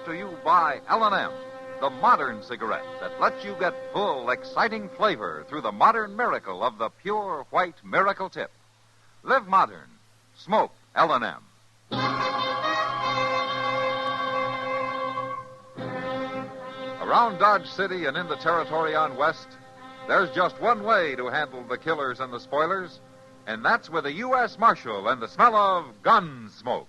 to you by L&M, the modern cigarette that lets you get full, exciting flavor through the modern miracle of the pure white miracle tip. Live modern. Smoke L&M. Around Dodge City and in the territory on West, there's just one way to handle the killers and the spoilers, and that's with a U.S. Marshal and the smell of Gunsmoke.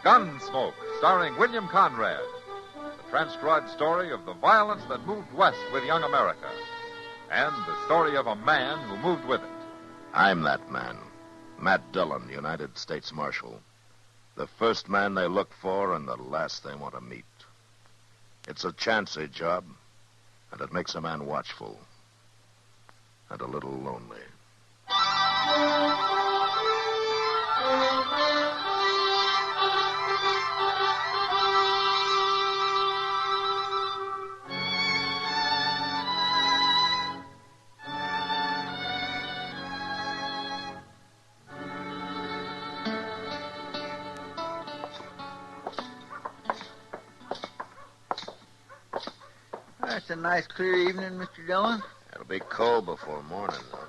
Gunsmoke, starring William Conrad. The transcribed story of the violence that moved west with young America. And the story of a man who moved with it. I'm that man. Matt Dillon, United States Marshal. The first man they look for and the last they want to meet. It's a chancy job, and it makes a man watchful. And a little lonely. It's a nice, clear evening, Mr. Dillon. It'll be cold before morning, though.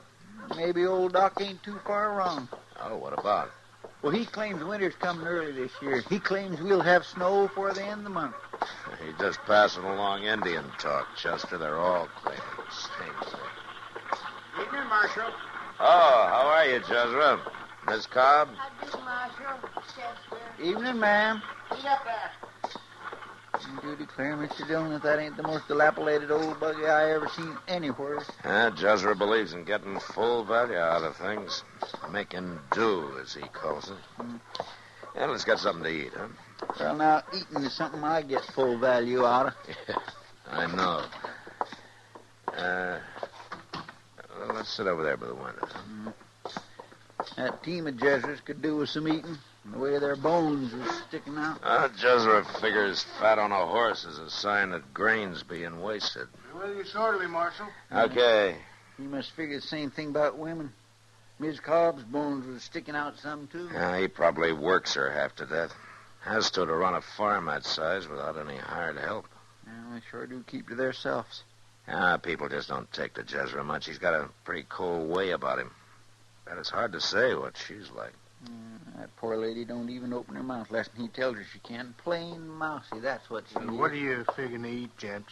Maybe old Doc ain't too far wrong. Oh, what about? Well, he claims winter's coming early this year. He claims we'll have snow before the end of the month. He's just passing along Indian talk, Chester. They're all claiming the same thing. Evening, Marshal. Oh, how are you, Jezra? Miss Cobb? How do, Marshal? Chester. Evening, ma'am. Eat up there. You do declare, Mr. Dillon, that ain't the most dilapidated old buggy I ever seen anywhere. Jezra believes in getting full value out of things. Making do, as he calls it. Yeah, let's get something to eat, huh? Well, now, eating is something I get full value out of. Yeah, I know. Well, let's sit over there by the window. That team of Jesuits could do with some eating. The way their bones was sticking out. Jezra figures fat on a horse is a sign that grain's being wasted. Well, you shortly, Marshal. Okay. He must figure the same thing about women. Miss Cobb's bones was sticking out some, too. He probably works her half to death. Has to run a farm that size without any hired help. Well, they sure do keep to themselves. People just don't take to Jezra much. He's got a pretty cold way about him. But it's hard to say what she's like. That poor lady don't even open her mouth less than he tells her she can. Plain mousy, that's what she is. What are you figuring to eat, gents?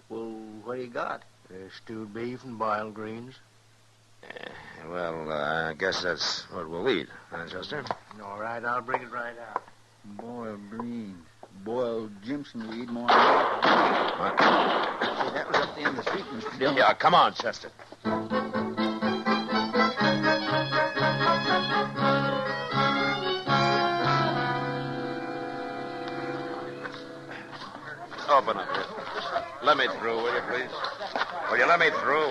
Well, what do you got? Stewed beef and boiled greens. I guess that's what we'll eat, huh, Chester? All right, I'll bring it right out. Boiled greens. Boiled Jimson weed more than that. What? See, that was up the end of the street, Mr. Dillon. Yeah, come on, Chester. Open up here. Let me through, will you, please? Will you let me through?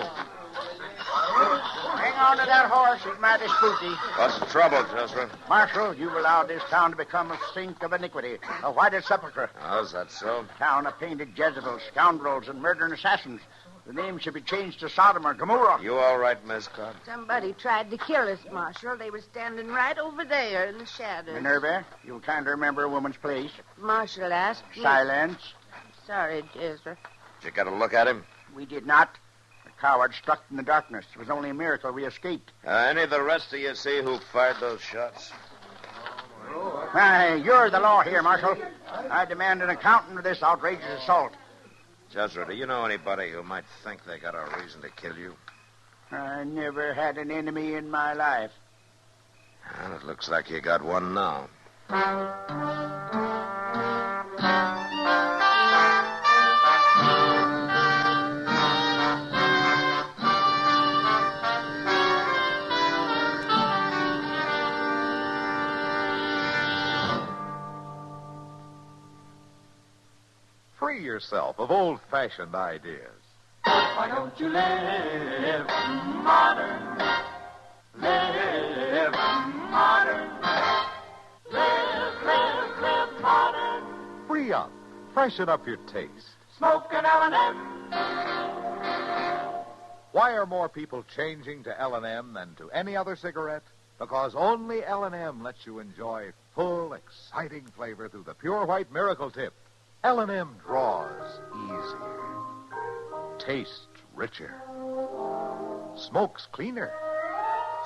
Hang on to that horse. He's mighty spooky. What's the trouble, Chester? Marshal, you've allowed this town to become a sink of iniquity, a whited sepulchre. Oh, is that so? Town of painted Jezebels, scoundrels, and murdering assassins. The name should be changed to Sodom or Gomorrah. You all right, Miss Cobb? Somebody tried to kill us, Marshal. They were standing right over there in the shadows. Minerva, you'll kind of remember a woman's place. Marshal asked me. Silence. Sorry, Ezra. Did you get a look at him? We did not. The coward struck in the darkness. It was only a miracle we escaped. Any of the rest of you see who fired those shots? Why, you're the law here, Marshal. I demand an accounting of this outrageous assault. Jezra, do you know anybody who might think they got a reason to kill you? I never had an enemy in my life. Well, it looks like you got one now. Free yourself of old-fashioned ideas. Why don't you live modern? Live modern. Live free up. Freshen up your taste. Smoke an L&M. Why are more people changing to L&M than to any other cigarette? Because only L&M lets you enjoy full, exciting flavor through the pure white miracle tip. L&M draws easier, tastes richer, smokes cleaner.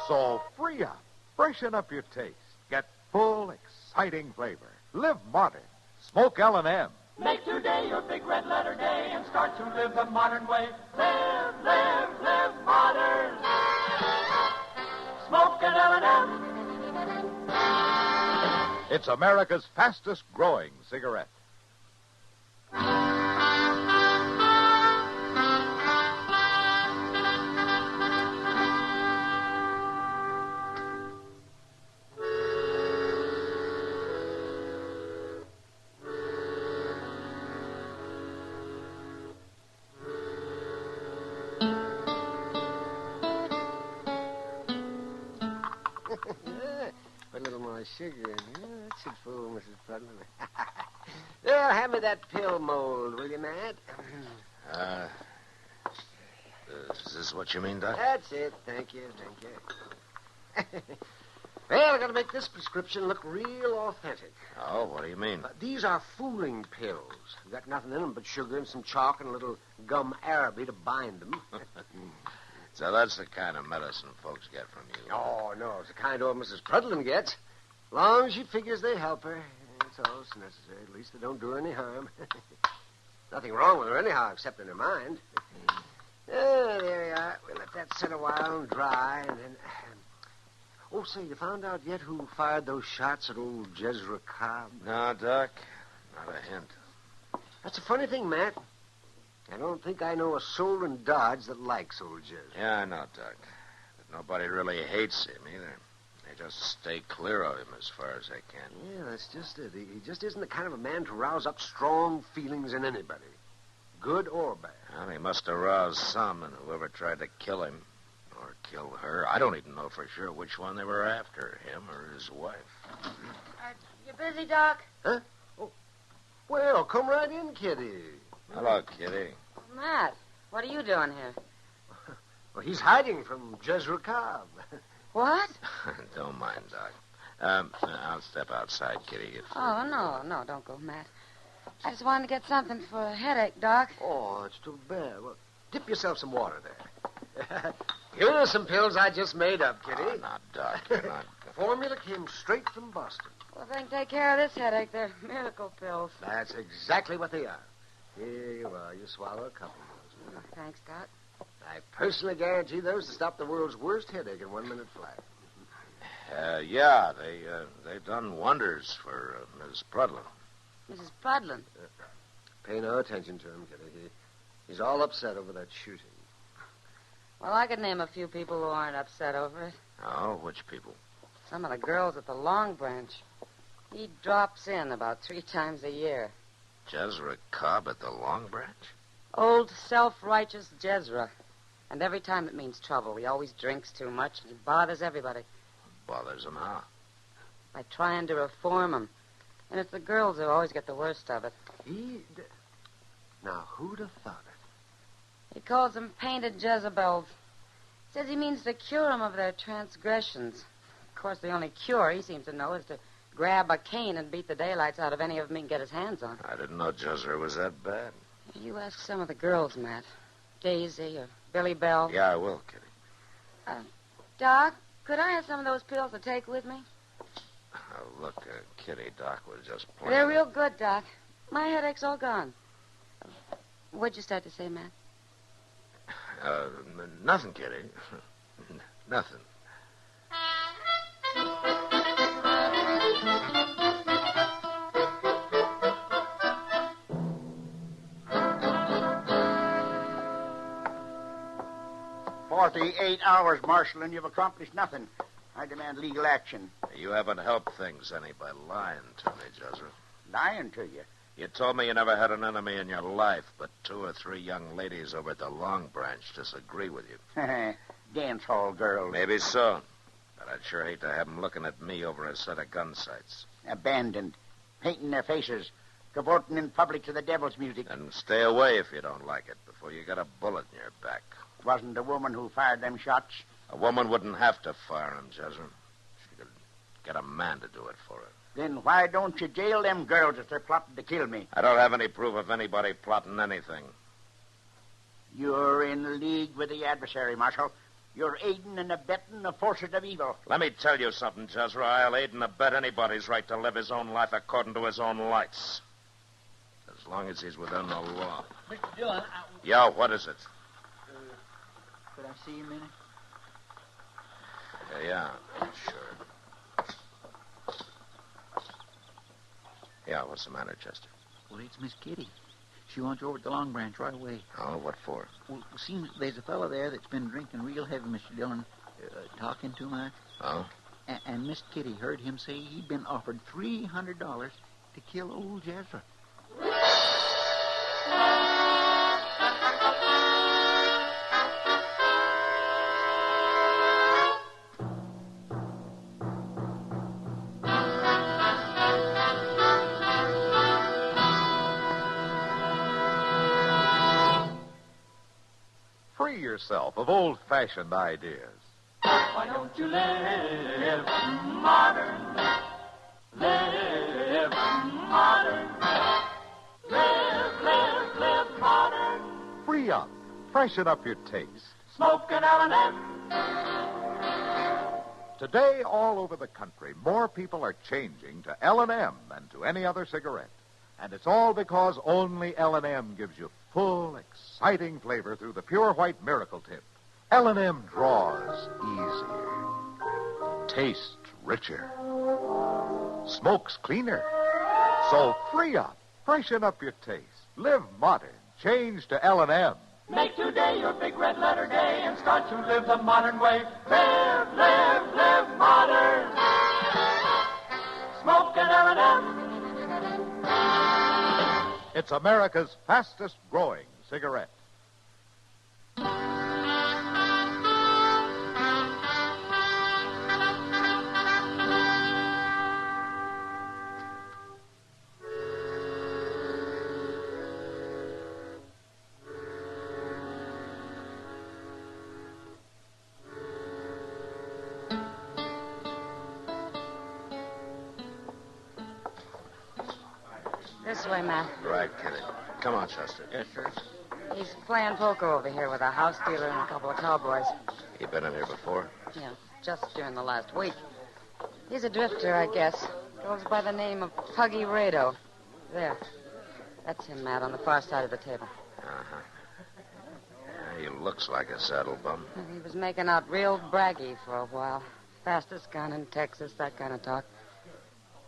So free up, freshen up your taste, get full, exciting flavor. Live modern. Smoke L&M. Make today your big red letter day and start to live the modern way. Live, live, live modern. Smoke an L&M. It's America's fastest growing cigarette. Put a little more sugar in here. That should fool Mrs. Putnam. Well, have me that pill mold, will you, Matt? Is this what you mean, Doc? That's it. Thank you. Well, I got to make this prescription look real authentic. Oh, what do you mean? These are fooling pills. Got nothing in them but sugar and some chalk and a little gum araby to bind them. So that's the kind of medicine folks get from you. Oh, no. It's the kind old Mrs. Prudlin gets. Long as she figures they help her. That's all that's necessary. At least they don't do her any harm. Nothing wrong with her anyhow, except in her mind. There you are. We'll let that sit a while and dry, and then... Oh, say, you found out yet who fired those shots at old Jezra Cobb? No, Doc. Not a hint. That's a funny thing, Matt. I don't think I know a soul in Dodge that likes old Jezra. Yeah, I know, Doc. But nobody really hates him either. They just stay clear of him as far as they can. Yeah, that's just it. He just isn't the kind of a man to rouse up strong feelings in anybody, good or bad. Well, he must have roused some, and whoever tried to kill him or kill her, I don't even know for sure which one they were after, him or his wife. You busy, Doc? Huh? Oh, well, come right in, Kitty. Hello, Kitty. Matt, what are you doing here? Well, he's hiding from Jezra Cobb. What? Don't mind, Doc. I'll step outside, Kitty. Oh, no, don't go, Matt. I just wanted to get something for a headache, Doc. Oh, it's too bad. Well, dip yourself some water there. Here are some pills I just made up, Kitty. Oh, now, Doc, you're not... The formula came straight from Boston. Well, if they can take care of this headache, they're miracle pills. That's exactly what they are. Here you are. You swallow a couple of those. Thanks, Doc. I personally guarantee those to stop the world's worst headache in 1 minute flat. Yeah, they've done wonders for Miss Prudlin. Mrs. Prudlin. Pay no attention to him, Kitty. He's all upset over that shooting. Well, I could name a few people who aren't upset over it. Oh, which people? Some of the girls at the Long Branch. He drops in about 3 times a year. Jezra Cobb at the Long Branch? Old, self-righteous Jezra. And every time it means trouble. He always drinks too much, and he bothers everybody Bothers him how? by trying to reform them. And it's the girls who always get the worst of it. Now, who'd have thought it? He calls them painted Jezebels. Says he means to cure them of their transgressions. Of course, the only cure he seems to know is to grab a cane and beat the daylights out of any of them he can get his hands on. I didn't know Jezra was that bad. You ask some of the girls, Matt. Daisy or Billy Bell. Yeah, I will, Kitty. Doc, could I have some of those pills to take with me? Look, Kitty, Doc was just playing. They're real good, Doc. My headache's all gone. What'd you start to say, Matt? Nothing, Kitty. Nothing. "48 hours, Marshal, and you've accomplished nothing. I demand legal action." You haven't helped things any by lying to me, Jezra. Lying to you. You told me you never had an enemy in your life, but 2 or 3 young ladies over at the Long Branch disagree with you. Dance hall girls. Maybe so, but I'd sure hate to have them looking at me over a set of gun sights. Abandoned. Painting their faces. cavorting in public to the devil's music. And stay away if you don't like it before you get a bullet in your back. It wasn't the woman who fired them shots. A woman wouldn't have to fire them, Jezra. She could get a man to do it for her. Then why don't you jail them girls if they're plotting to kill me? I don't have any proof of anybody plotting anything. You're in league with the adversary, Marshal. You're aiding and abetting the forces of evil. Let me tell you something, Jezra. I'll aid and abet anybody's right to live his own life according to his own lights. As long as he's within the law. Mr. Dillon, Yeah, what is it? could I see you a minute? Yeah, sure. Yeah, what's the matter, Chester? Well, it's Miss Kitty. She wants you over at the Long Branch right away. Oh, what for? Well, it seems there's a fellow there that's been drinking real heavy, Mr. Dillon, talking too much. Oh? And Miss Kitty heard him say he'd been offered $300 to kill old Jezra. Free yourself of old-fashioned ideas. Why don't you live modern? Live modern. Live modern. Free up. Freshen up your taste. Smoke an L&M. Today, all over the country, more people are changing to L&M than to any other cigarette. And it's all because only L&M gives you full, exciting flavor through the pure white miracle tip. L&M draws easier, tastes richer, smokes cleaner. So free up, freshen up your taste, live modern, change to L&M. Make today your big red letter day and start to live the modern way. Live modern. Smoke an L&M. It's America's fastest growing cigarette. This way, Matt. Right, Kitty. Come on, Chester. Yes, sir. He's playing poker over here with a house dealer and a couple of cowboys. You been in here before? Yeah, just during the last week. He's a drifter, I guess. Goes by the name of Puggy Rado. There. That's him, Matt, on the far side of the table. Uh-huh. Yeah, he looks like a saddle bum. He was making out real braggy for a while. Fastest gun in Texas, that kind of talk.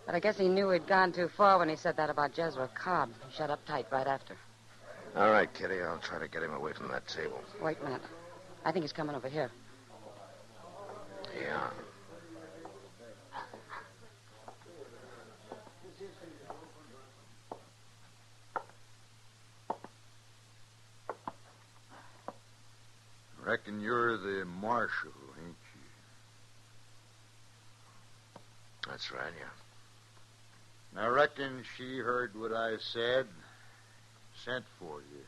But I guess he knew he'd gone too far when he said that about Jezra Cobb. He shut up tight right after. All right, Kitty, I'll try to get him away from that table. Wait a minute. I think he's coming over here. Yeah. Reckon you're the marshal, ain't you? That's right, yeah. I reckon she heard what I said, sent for you.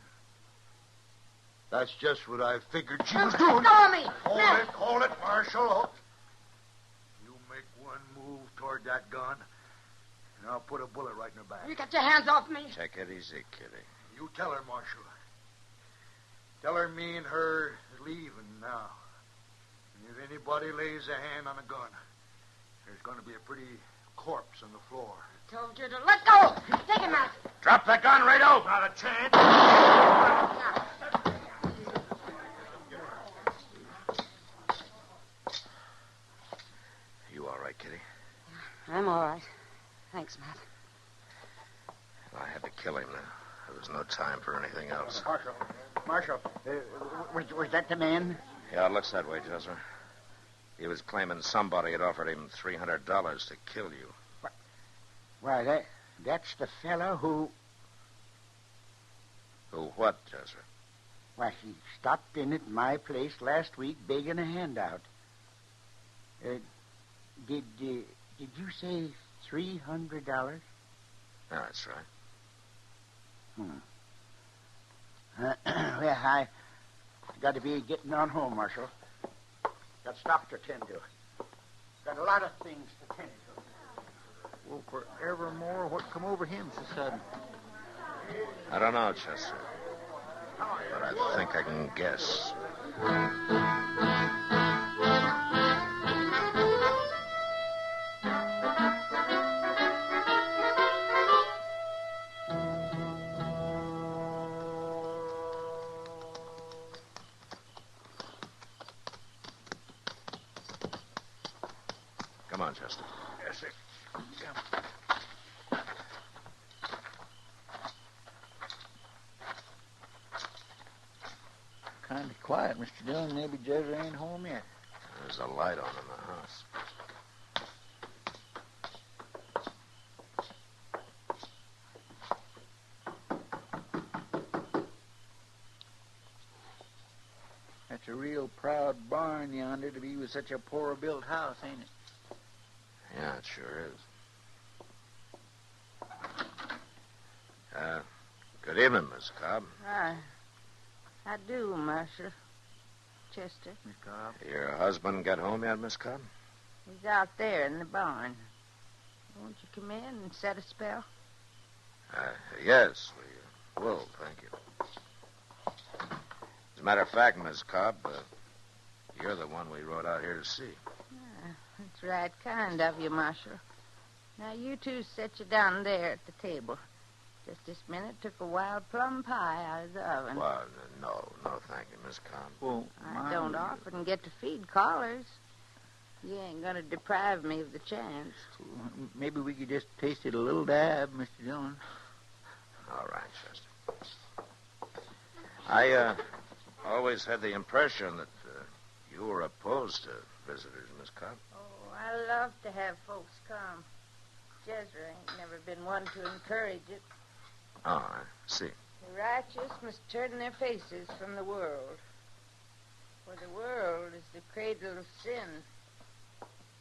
That's just what I figured she was doing. Let me! Hold it, Marshal. You make one move toward that gun, and I'll put a bullet right in her back. You got your hands off me. Take it easy, Kitty. You tell her, Marshal. Tell her me and her are leaving now. And if anybody lays a hand on a gun, there's going to be a pretty corpse on the floor. Told you to let go. Take him out. Drop the gun, Rado! Not a chance. You all right, Kitty? I'm all right. Thanks, Matt. I had to kill him now. There was no time for anything else. Marshal, was that the man? Yeah, it looks that way, Jezra. He was claiming somebody had offered him $300 to kill you. Why, that's the fellow who... Who what, Jezra? Why, he stopped in at my place last week begging a handout. Did you say $300? Yeah, that's right. Well, I got to be getting on home, Marshal. Got stock to tend to. Got a lot of things to tend to. Well, forevermore, what come over him so sudden? I don't know, Chester. But I think I can guess. Come on, Chester. Yes, sir. Kind of quiet, Mr. Dillon. Maybe Jezra ain't home yet. There's a light on in the house. That's a real proud barn yonder to be with such a poor-built house, ain't it? Yeah, it sure is. Good evening, Miss Cobb. I do, Marshal. Chester. Miss Cobb. Your husband got home yet, Miss Cobb? He's out there in the barn. Won't you come in and set a spell? Yes, we will, thank you. As a matter of fact, Miss Cobb, you're the one we rode out here to see. That's right kind of you, Marshal. Now, you two sit you down there at the table. Just this minute took a wild plum pie out of the oven. Well, no, thank you, Miss Cobb. Well, I don't often get to feed callers. You ain't going to deprive me of the chance. Maybe we could just taste it a little dab, Mr. Dillon. All right, Chester. I always had the impression that you were opposed to visitors, Miss Cobb. Oh, I love to have folks come. Jezra ain't never been one to encourage it. Oh, I see. The righteous must turn their faces from the world. For the world is the cradle of sin.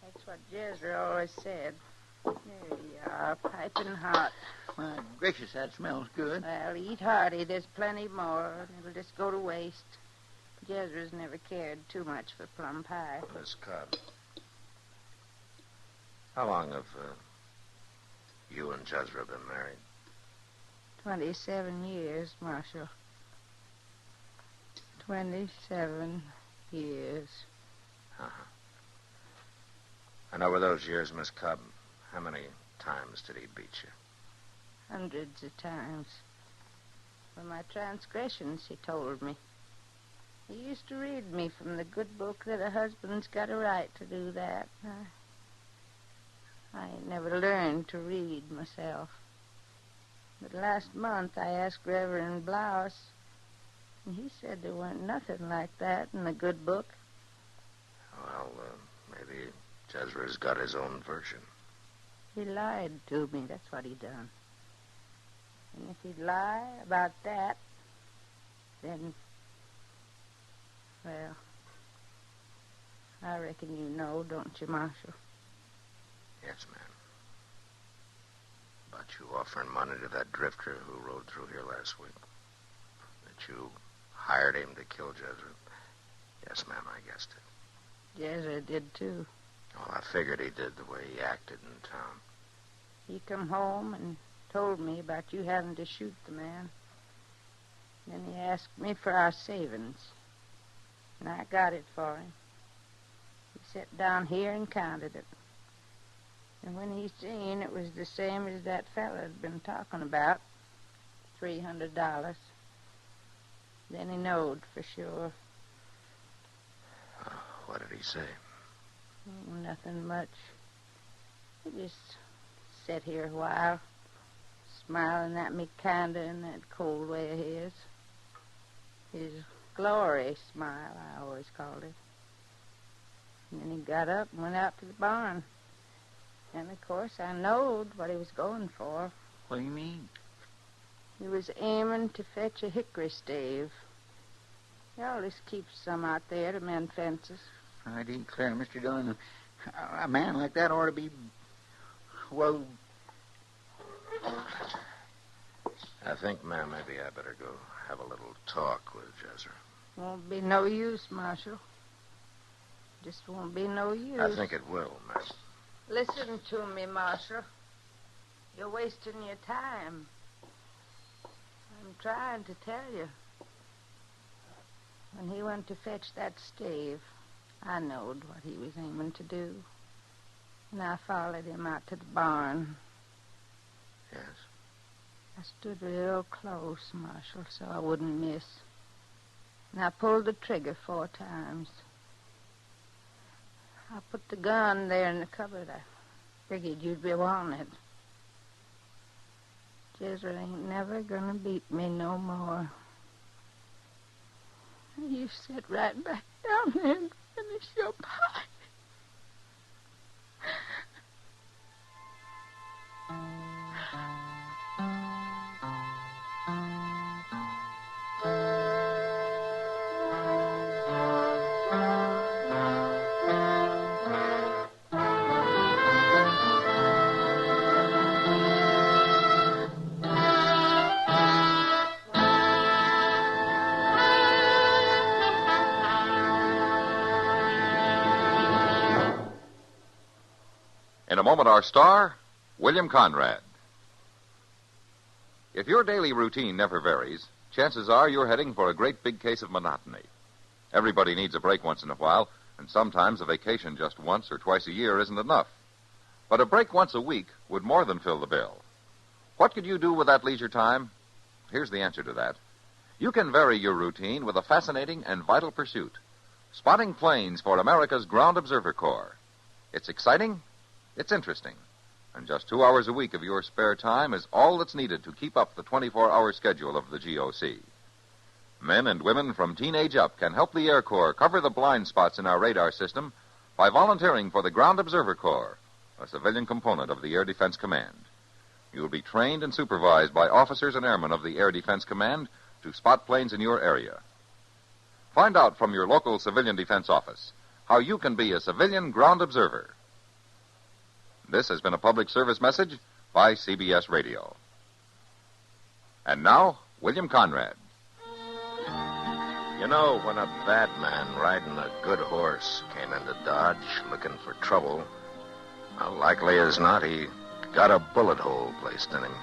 That's what Jezra always said. There you are, piping hot. My gracious, that smells good. Well, eat hearty. There's plenty more. It'll just go to waste. Jezra's never cared too much for plum pie. Miss Cobb, how long have you and Jezra been married? 27 years, Marshal. 27 years. Uh-huh. And over those years, Miss Cobb, how many times did he beat you? Hundreds of times. For my transgressions, he told me. He used to read me from the good book that a husband's got a right to do that. I ain't never learned to read myself. But last month I asked Reverend Blouse, and he said there weren't nothing like that in the good book. Well, maybe Jezra's got his own version. He lied to me, that's what he done. And if he'd lie about that, then, well, I reckon you know, don't you, Marshal? Yes, ma'am. About you offering money to that drifter who rode through here last week. That you hired him to kill Jezra. Yes, ma'am, I guessed it. Jezra did, too. Oh, I figured he did the way he acted in town. He come home and told me about you having to shoot the man. Then he asked me for our savings. And I got it for him. He sat down here and counted it. And when he seen it was the same as that fella had been talking about, $300, then he knowed for sure. What did he say? Oh, nothing much. He just sat here a while, smiling at me kinda in that cold way of his. His glory smile, I always called it. And then he got up and went out to the barn. And, of course, I knowed what he was going for. What do you mean? He was aiming to fetch a hickory stave. He always keeps some out there to mend fences. I declare, Mr. Dillon, a man like that ought to be, well... I think, ma'am, maybe I better go have a little talk with Jezra. Won't be no use, Marshal. Just won't be no use. I think it will, ma'am. Listen to me, Marshal. You're wasting your time. I'm trying to tell you. When he went to fetch that stave, I knowed what he was aiming to do. And I followed him out to the barn. Yes? I stood real close, Marshal, so I wouldn't miss. And I pulled the trigger 4 times. I put the gun there in the cupboard. I figured you'd be wanting it. Jezra ain't never gonna beat me no more. You sit right back down there and finish your pie. In a moment, our star, William Conrad. If your daily routine never varies, chances are you're heading for a great big case of monotony. Everybody needs a break once in a while, and sometimes a vacation just once or twice a year isn't enough. But a break once a week would more than fill the bill. What could you do with that leisure time? Here's the answer to that. You can vary your routine with a fascinating and vital pursuit, spotting planes for America's Ground Observer Corps. It's exciting. It's interesting, and just 2 hours a week of your spare time is all that's needed to keep up the 24-hour schedule of the GOC. Men and women from teenage up can help the Air Corps cover the blind spots in our radar system by volunteering for the Ground Observer Corps, a civilian component of the Air Defense Command. You'll be trained and supervised by officers and airmen of the Air Defense Command to spot planes in your area. Find out from your local civilian defense office how you can be a civilian ground observer. This has been a public service message by CBS Radio. And now, William Conrad. You know, when a bad man riding a good horse came into Dodge looking for trouble, well, likely as not he got a bullet hole placed in him.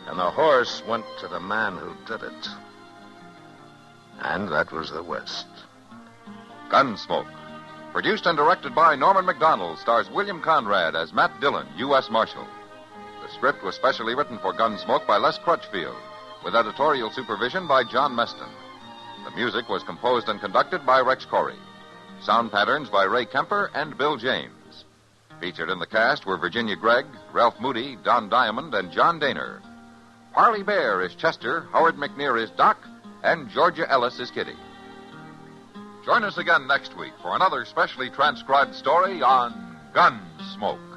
And the horse went to the man who did it. And that was the West. Gunsmoke. Produced and directed by Norman MacDonald, stars William Conrad as Matt Dillon, U.S. Marshal. The script was specially written for Gunsmoke by Les Crutchfield, with editorial supervision by John Meston. The music was composed and conducted by Rex Corey. Sound patterns by Ray Kemper and Bill James. Featured in the cast were Virginia Gregg, Ralph Moody, Don Diamond, and John Daner. Parley Bear is Chester, Howard McNear is Doc, and Georgia Ellis is Kitty. Join us again next week for another specially transcribed story on Gunsmoke.